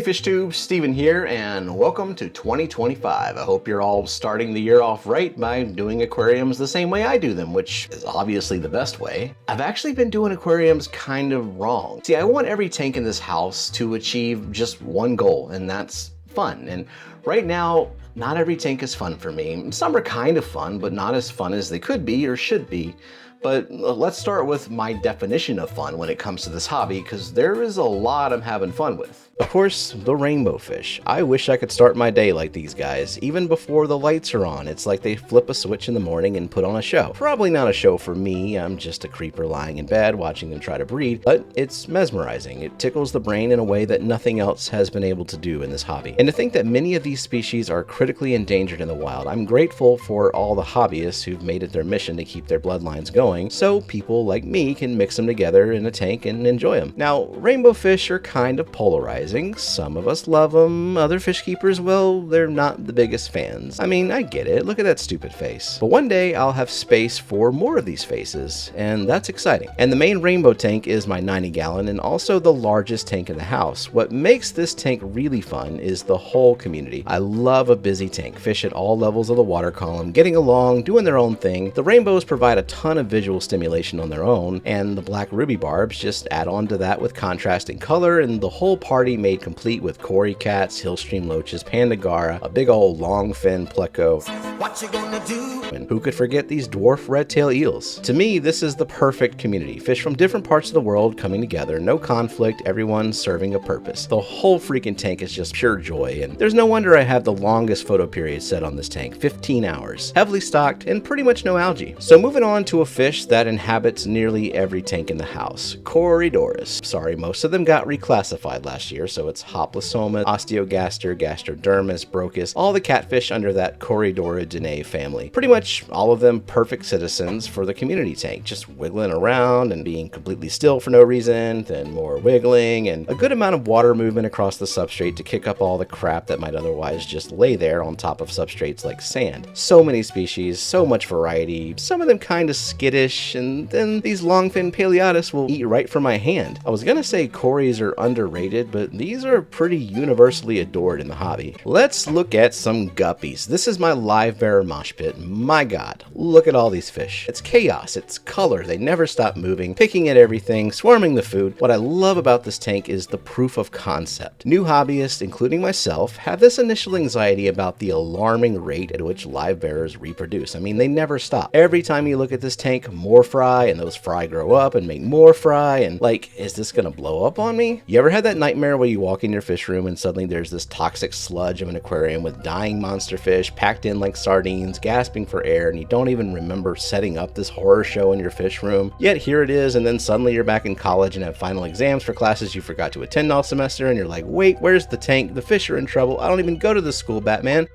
Fish Tube, Steven here, and welcome to 2025. I hope you're all starting the year off right by doing aquariums the same way I do them, which is obviously the best way. I've actually been doing aquariums kind of wrong. See, I want every tank in this house to achieve just one goal, and that's fun. And right now, not every tank is fun for me. Some are kind of fun, but not as fun as they could be or should be. But let's start with my definition of fun when it comes to this hobby, because there is a lot I'm having fun with. Of course, the rainbow fish. I wish I could start my day like these guys, even before the lights are on. It's like they flip a switch in the morning and put on a show. Probably not a show for me, I'm just a creeper lying in bed watching them try to breed, but it's mesmerizing. It tickles the brain in a way that nothing else has been able to do in this hobby. And to think that many of these species are critically endangered in the wild, I'm grateful for all the hobbyists who've made it their mission to keep their bloodlines going, so people like me can mix them together in a tank and enjoy them. Now, rainbow fish are kind of polarizing. Some of us love them, other fish keepers, well, they're not the biggest fans. I mean, I get it, look at that stupid face. But one day I'll have space for more of these faces, and that's exciting. And the main rainbow tank is my 90-gallon and also the largest tank in the house. What makes this tank really fun is the whole community. I love a busy tank, fish at all levels of the water column, getting along, doing their own thing. The rainbows provide a ton of visual stimulation on their own, and the black ruby barbs just add on to that with contrasting color, and the whole party made complete with Cory cats, hillstream loaches, pandagara, a big old long fin pleco, what you gonna do? And who could forget these dwarf red-tail eels? To me, this is the perfect community. Fish from different parts of the world coming together, no conflict, everyone serving a purpose. The whole freaking tank is just pure joy, and there's no wonder I have the longest photo period set on this tank, 15 hours. Heavily stocked and pretty much no algae. So moving on to a fish that inhabits nearly every tank in the house, doras. Sorry, most of them got reclassified last year, so it's Hoplosoma, Osteogaster, Gastrodermis, Brocus, all the catfish under that Corydoridinae family. Pretty much all of them perfect citizens for the community tank, just wiggling around and being completely still for no reason, then more wiggling, and a good amount of water movement across the substrate to kick up all the crap that might otherwise just lay there on top of substrates like sand. So many species, so much variety, some of them kind of skittish, and then these longfin paleotis will eat right from my hand. I was gonna say Corys are underrated, but these are pretty universally adored in the hobby. Let's look at some guppies. This is my live bearer mosh pit. My god, look at all these fish. It's chaos, it's color, they never stop moving, picking at everything, swarming the food. What I love about this tank is the proof of concept. New hobbyists, including myself, have this initial anxiety about the alarming rate at which live bearers reproduce. I mean, they never stop. Every time you look at this tank, more fry, and those fry grow up and make more fry, and like, is this gonna blow up on me? You ever had that nightmare where you walk in your fish room and suddenly there's this toxic sludge of an aquarium with dying monster fish packed in like sardines, gasping for air, and you don't even remember setting up this horror show in your fish room? Yet here it is, and then suddenly you're back in college and have final exams for classes you forgot to attend all semester, and you're like, wait, where's the tank? The fish are in trouble. I don't even go to this school, Batman.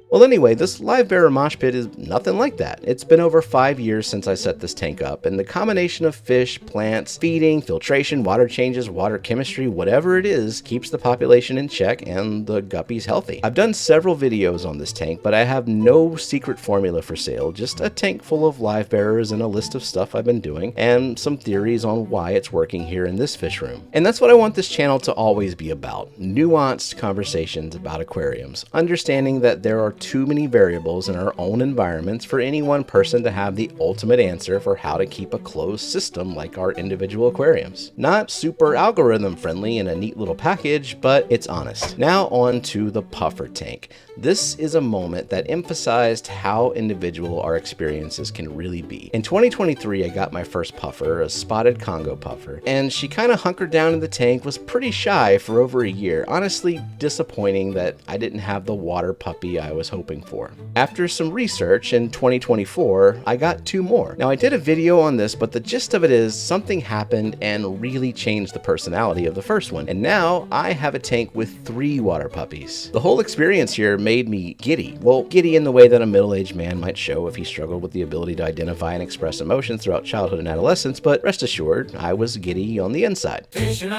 Well, anyway, this live bearer mosh pit is nothing like that. It's been over 5 years since I set this tank up, and the combination of fish, plants, feeding, filtration, water changes, water chemistry, whatever it is, keeps the population in check and the guppies healthy. I've done several videos on this tank, but I have no secret formula for sale, just a tank full of live bearers and a list of stuff I've been doing, and some theories on why it's working here in this fish room. And that's what I want this channel to always be about, nuanced conversations about aquariums, understanding that there are too many variables in our own environments for any one person to have the ultimate answer for how to keep a closed system like our individual aquariums. Not super algorithm friendly in a neat little package, but it's honest. Now on to the puffer tank. This is a moment that emphasized how individual our experiences can really be. In 2023, I got my first puffer, a spotted Congo puffer, and she kind of hunkered down in the tank, was pretty shy for over a year. Honestly, disappointing that I didn't have the water puppy I was hoping for. After some research in 2024, I got 2 more. Now I did a video on this, but the gist of it is something happened and really changed the personality of the first one. And now I have a tank with 3 water puppies. The whole experience here made me giddy. Well, giddy in the way that a middle-aged man might show if he struggled with the ability to identify and express emotions throughout childhood and adolescence, but rest assured, I was giddy on the inside. And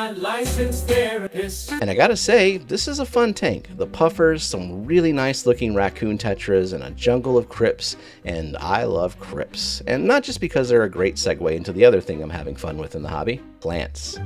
I gotta say, this is a fun tank. The puffers, some really nice looking raccoon tetras, and a jungle of crypts, and I love crypts. And not just because they're a great segue into the other thing I'm having fun with in the hobby, plants.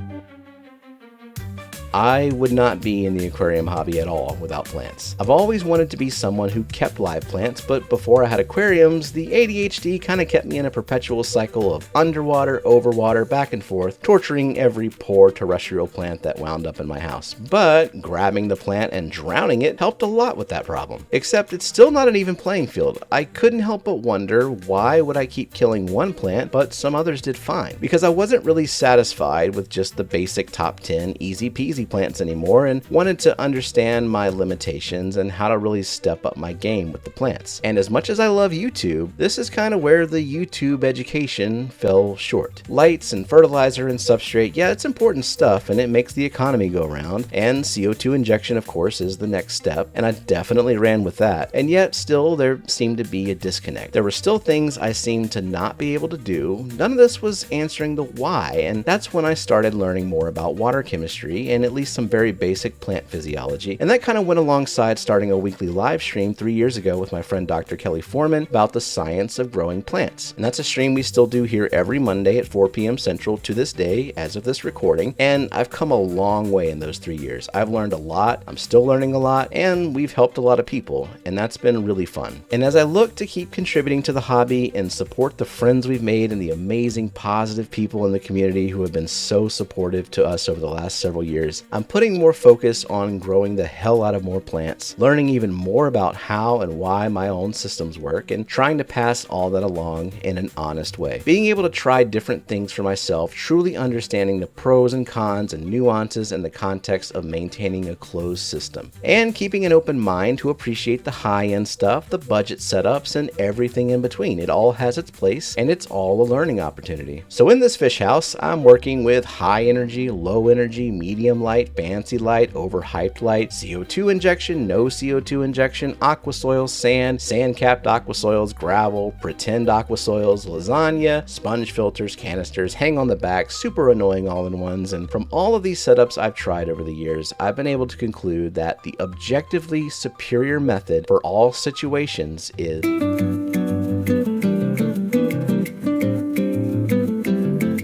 I would not be in the aquarium hobby at all without plants. I've always wanted to be someone who kept live plants, but before I had aquariums, the ADHD kind of kept me in a perpetual cycle of underwater, overwater, back and forth, torturing every poor terrestrial plant that wound up in my house. But grabbing the plant and drowning it helped a lot with that problem. Except it's still not an even playing field. I couldn't help but wonder, why would I keep killing one plant but some others did fine? Because I wasn't really satisfied with just the basic top 10 easy peasy plants anymore, and wanted to understand my limitations and how to really step up my game with the plants. And as much as I love YouTube, this is kind of where the YouTube education fell short. Lights and fertilizer and substrate, yeah, it's important stuff and it makes the economy go round, and CO2 injection of course is the next step, and I definitely ran with that. And yet still there seemed to be a disconnect. There were still things I seemed to not be able to do. None of this was answering the why, and that's when I started learning more about water chemistry and at least some very basic plant physiology. And that kind of went alongside starting a weekly live stream 3 years ago with my friend Dr. Kelley Foreman about the science of growing plants. And that's a stream we still do here every Monday at 4 p.m. Central to this day as of this recording, and I've come a long way in those 3 years. I've learned a lot, I'm still learning a lot, and we've helped a lot of people, and that's been really fun. And as I look to keep contributing to the hobby and support the friends we've made and the amazing positive people in the community who have been so supportive to us over the last several years, I'm putting more focus on growing the hell out of more plants, learning even more about how and why my own systems work, and trying to pass all that along in an honest way. Being able to try different things for myself, truly understanding the pros and cons and nuances in the context of maintaining a closed system, and keeping an open mind to appreciate the high-end stuff, the budget setups, and everything in between. It all has its place, and it's all a learning opportunity. So in this fish house, I'm working with high energy, low energy, medium light, fancy light, overhyped light, CO2 injection, no CO2 injection, aqua soils, sand capped aqua soils, gravel, pretend aqua soils, lasagna, sponge filters, canisters, hang on the back, super annoying all-in-ones. And from all of these setups I've tried over the years, I've been able to conclude that the objectively superior method for all situations is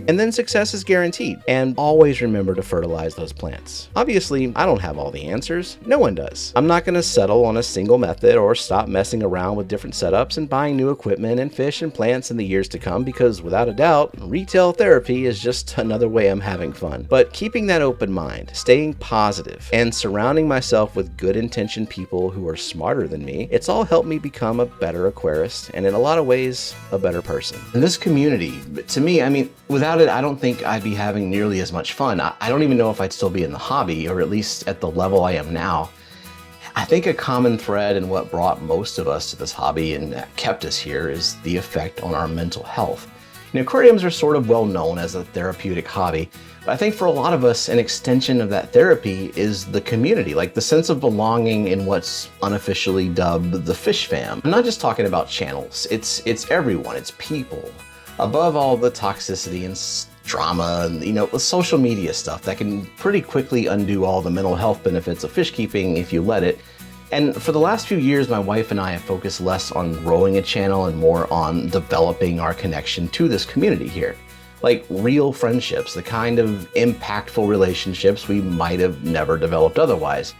and then success is guaranteed. And always remember to fertilize those plants. Obviously, I don't have all the answers. No one does. I'm not going to settle on a single method or stop messing around with different setups and buying new equipment and fish and plants in the years to come, because without a doubt, retail therapy is just another way I'm having fun. But keeping that open mind, staying positive, and surrounding myself with good intentioned people who are smarter than me, it's all helped me become a better aquarist and in a lot of ways, a better person. And this community, to me, I mean, without it, I don't think I'd be having nearly as much fun. I don't even know if I'd still be in the hobby, or at least at the level I am now. I think a common thread in what brought most of us to this hobby and kept us here is the effect on our mental health. You know, aquariums are sort of well known as a therapeutic hobby, but I think for a lot of us, an extension of that therapy is the community, like the sense of belonging in what's unofficially dubbed the Fishfam. I'm not just talking about channels, it's everyone, it's people. Above all the toxicity and drama and, you know, the social media stuff that can pretty quickly undo all the mental health benefits of fish keeping if you let it. And for the last few years, my wife and I have focused less on growing a channel and more on developing our connection to this community here. Like real friendships, the kind of impactful relationships we might have never developed otherwise.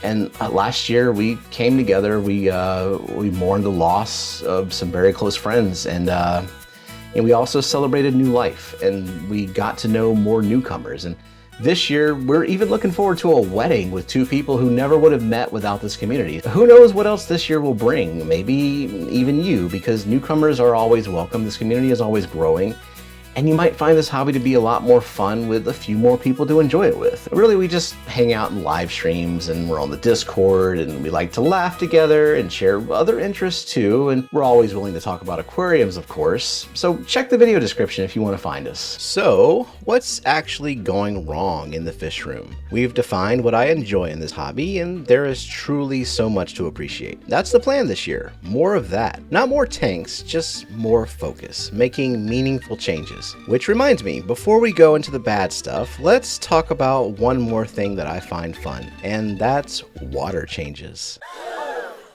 And last year we came together, we mourned the loss of some very close friends, and we also celebrated new life, and we got to know more newcomers. And this year, we're even looking forward to a wedding with two people who never would have met without this community. Who knows what else this year will bring? Maybe even you, because newcomers are always welcome. This community is always growing. And you might find this hobby to be a lot more fun with a few more people to enjoy it with. Really, we just hang out in live streams, and we're on the Discord, and we like to laugh together and share other interests too. And we're always willing to talk about aquariums, of course. So check the video description if you want to find us. So what's actually going wrong in the fish room? We've defined what I enjoy in this hobby, and there is truly so much to appreciate. That's the plan this year. More of that. Not more tanks, just more focus, making meaningful changes. Which reminds me, before we go into the bad stuff, let's talk about one more thing that I find fun, and that's water changes.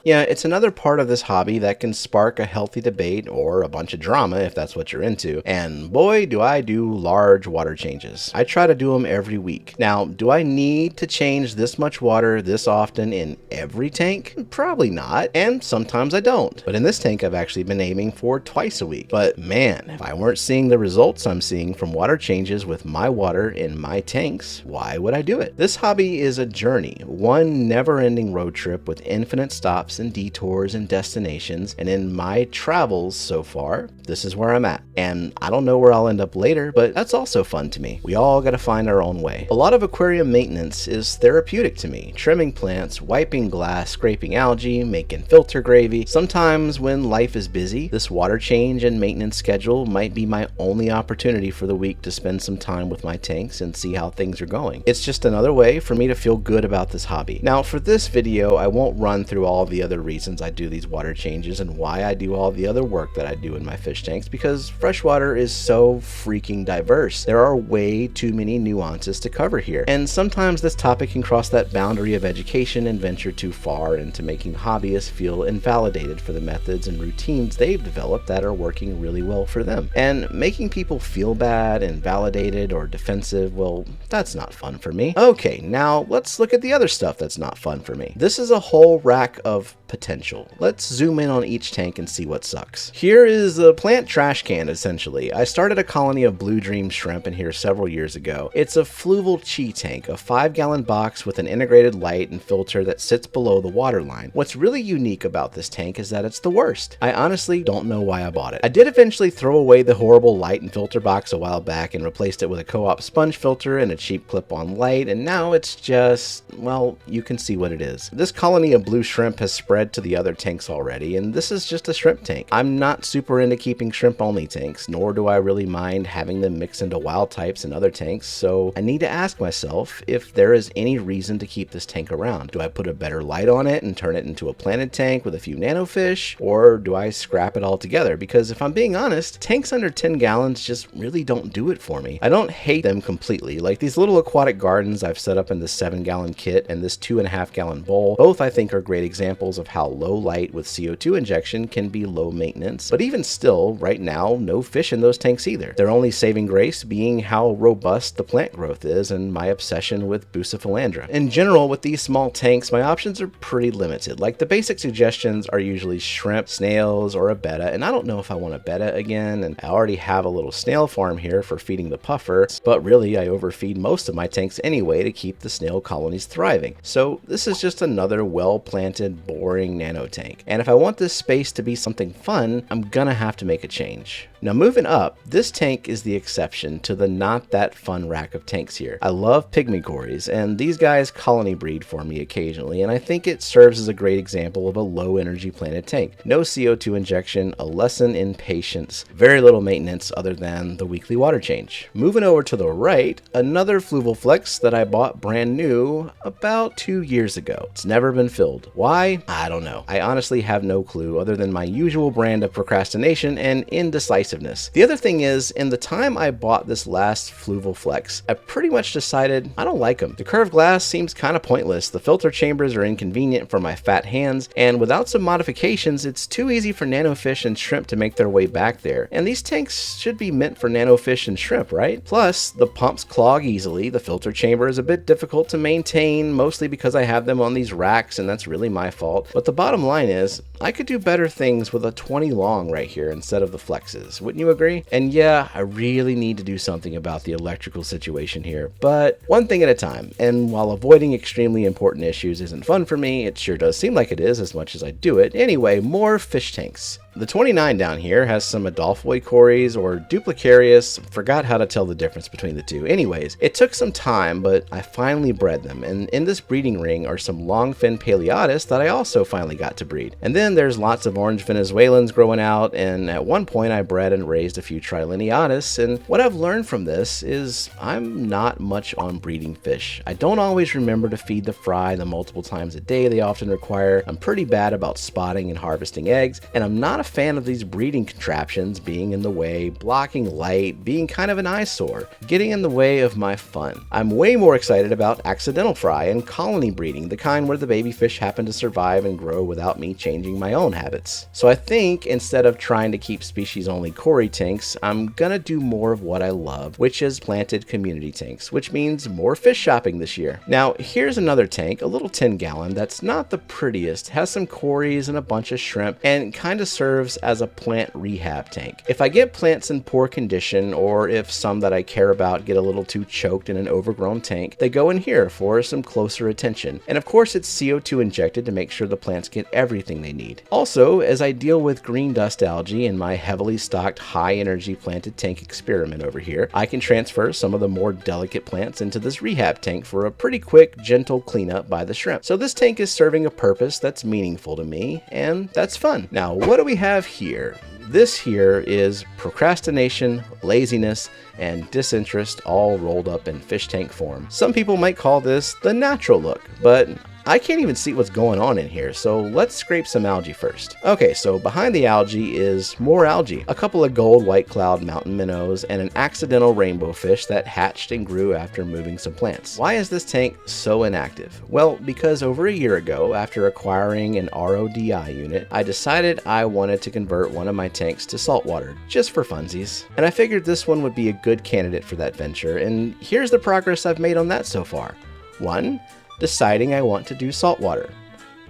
Yeah, it's another part of this hobby that can spark a healthy debate or a bunch of drama if that's what you're into. And boy, do I do large water changes. I try to do them every week. Now, do I need to change this much water this often in every tank? Probably not, and sometimes I don't. But in this tank, I've actually been aiming for twice a week. But man, if I weren't seeing the results I'm seeing from water changes with my water in my tanks, why would I do it? This hobby is a journey, one never-ending road trip with infinite stops and detours and destinations, and in my travels so far, this is where I'm at. And I don't know where I'll end up later, but that's also fun to me. We all gotta find our own way. A lot of aquarium maintenance is therapeutic to me. Trimming plants, wiping glass, scraping algae, making filter gravy. Sometimes when life is busy, this water change and maintenance schedule might be my only opportunity for the week to spend some time with my tanks and see how things are going. It's just another way for me to feel good about this hobby. Now for this video, I won't run through all the other reasons I do these water changes and why I do all the other work that I do in my fish tanks, because freshwater is so freaking diverse. There are way too many nuances to cover here, and sometimes this topic can cross that boundary of education and venture too far into making hobbyists feel invalidated for the methods and routines they've developed that are working really well for them. And making people feel bad, invalidated, or defensive, well, that's not fun for me. Okay, now let's look at the other stuff that's not fun for me. This is a whole rack of potential. Let's zoom in on each tank and see what sucks. Here is a plant trash can, essentially. I started a colony of blue dream shrimp in here several years ago. It's a fluval chi tank, a 5-gallon box with an integrated light and filter that sits below the water line. What's really unique about this tank is that it's the worst. I honestly don't know why I bought it. I did eventually throw away the horrible light and filter box a while back and replaced it with a co-op sponge filter and a cheap clip-on light, and now it's just, well, you can see what it is. This colony of blue shrimp has spread to the other tanks already, and this is just a shrimp tank. I'm not super into keeping shrimp only tanks, nor do I really mind having them mix into wild types in other tanks, so I need to ask myself if there is any reason to keep this tank around. Do I put a better light on it and turn it into a planted tank with a few nanofish, or do I scrap it all together? Because if I'm being honest, tanks under 10 gallons just really don't do it for me. I don't hate them completely. Like these little aquatic gardens I've set up in this 7-gallon kit and this 2.5-gallon bowl, both I think are great examples of how low light with CO2 injection can be low maintenance. But even still, right now, no fish in those tanks either. Their only saving grace being how robust the plant growth is and my obsession with Bucephalandra. In general, with these small tanks, my options are pretty limited. Like the basic suggestions are usually shrimp, snails, or a betta, and I don't know if I want a betta again, and I already have a little snail farm here for feeding the puffer, but really I overfeed most of my tanks anyway to keep the snail colonies thriving. So this is just another well-planted, boring nano tank. And if I want this space to be something fun, I'm gonna have to make a change. Now moving up, this tank is the exception to the not that fun rack of tanks here. I love pygmy Corys, and these guys colony breed for me occasionally, and I think it serves as a great example of a low energy planted tank. No CO2 injection, a lesson in patience, very little maintenance other than the weekly water change. Moving over to the right, another Fluval Flex that I bought brand new about 2 years ago. It's never been filled. Why? I don't know. I honestly have no clue other than my usual brand of procrastination and indecisiveness. The other thing is, in the time I bought this last Fluval Flex, I pretty much decided I don't like them. The curved glass seems kind of pointless, the filter chambers are inconvenient for my fat hands, and without some modifications, it's too easy for nanofish and shrimp to make their way back there. And these tanks should be meant for nanofish and shrimp, right? Plus, the pumps clog easily, the filter chamber is a bit difficult to maintain, mostly because I have them on these racks, and that's really my fault. But the bottom line is, I could do better things with a 20 long right here instead of the flexes. Wouldn't you agree? And yeah, I really need to do something about the electrical situation here, but one thing at a time. And while avoiding extremely important issues isn't fun for me, it sure does seem like it is as much as I do it. Anyway, more fish tanks. The 29 down here has some Adolphoi Corys or Duplicarius. Forgot how to tell the difference between the two. Anyways, it took some time, but I finally bred them. And in this breeding ring are some longfin Paleatus that I also finally got to breed. And then there's lots of orange Venezuelans growing out. And at one point I bred and raised a few Trilineatus. And what I've learned from this is I'm not much on breeding fish. I don't always remember to feed the fry the multiple times a day they often require. I'm pretty bad about spotting and harvesting eggs. And I'm not a a fan of these breeding contraptions being in the way, blocking light, being kind of an eyesore, getting in the way of my fun. I'm way more excited about accidental fry and colony breeding, the kind where the baby fish happen to survive and grow without me changing my own habits. So I think instead of trying to keep species-only Cory tanks, I'm gonna do more of what I love, which is planted community tanks, which means more fish shopping this year. Now, here's another tank, a little 10-gallon that's not the prettiest, has some Corys and a bunch of shrimp, and kind of serves as a plant rehab tank. If I get plants in poor condition, or if some that I care about get a little too choked in an overgrown tank, they go in here for some closer attention. And of course, it's CO2 injected to make sure the plants get everything they need. Also, as I deal with green dust algae in my heavily stocked high energy planted tank experiment over here, I can transfer some of the more delicate plants into this rehab tank for a pretty quick, gentle cleanup by the shrimp. So this tank is serving a purpose that's meaningful to me, and that's fun. Now, what do we have here? This here is procrastination, laziness, and disinterest all rolled up in fish tank form. Some people might call this the natural look, but I can't even see what's going on in here, so let's scrape some algae first. Okay, so behind the algae is more algae, a couple of gold white cloud mountain minnows, and an accidental rainbow fish that hatched and grew after moving some plants. Why is this tank so inactive? Well, because over a year ago, after acquiring an RODI unit, I decided I wanted to convert one of my tanks to saltwater, just for funsies. And I figured this one would be a good candidate for that venture, and here's the progress I've made on that so far. 1. Deciding I want to do saltwater.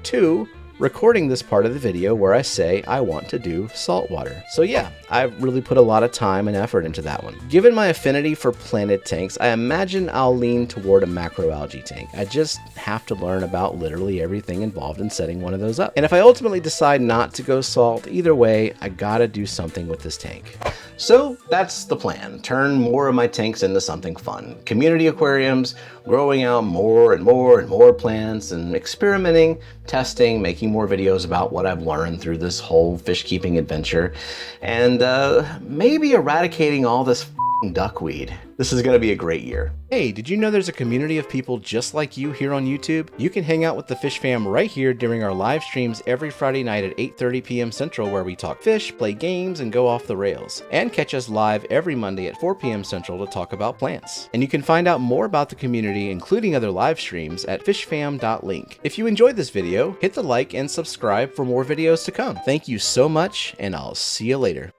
2. Recording this part of the video where I say I want to do saltwater. So yeah, I've really put a lot of time and effort into that one. Given my affinity for planted tanks, I imagine I'll lean toward a macroalgae tank. I just have to learn about literally everything involved in setting one of those up. And if I ultimately decide not to go salt, either way, I gotta do something with this tank. So that's the plan. Turn more of my tanks into something fun. Community aquariums, growing out more and more and more plants, and experimenting, testing, making more videos about what I've learned through this whole fish keeping adventure, and maybe eradicating all this duckweed. This is going to be a great year. Hey, did you know there's a community of people just like you here on YouTube? You can hang out with the Fish Fam right here during our live streams every Friday night at 8:30 p.m. Central, where we talk fish, play games, and go off the rails. And catch us live every Monday at 4 p.m. Central to talk about plants. And you can find out more about the community, including other live streams, at fishfam.link. If you enjoyed this video, hit the like and subscribe for more videos to come. Thank you so much, and I'll see you later.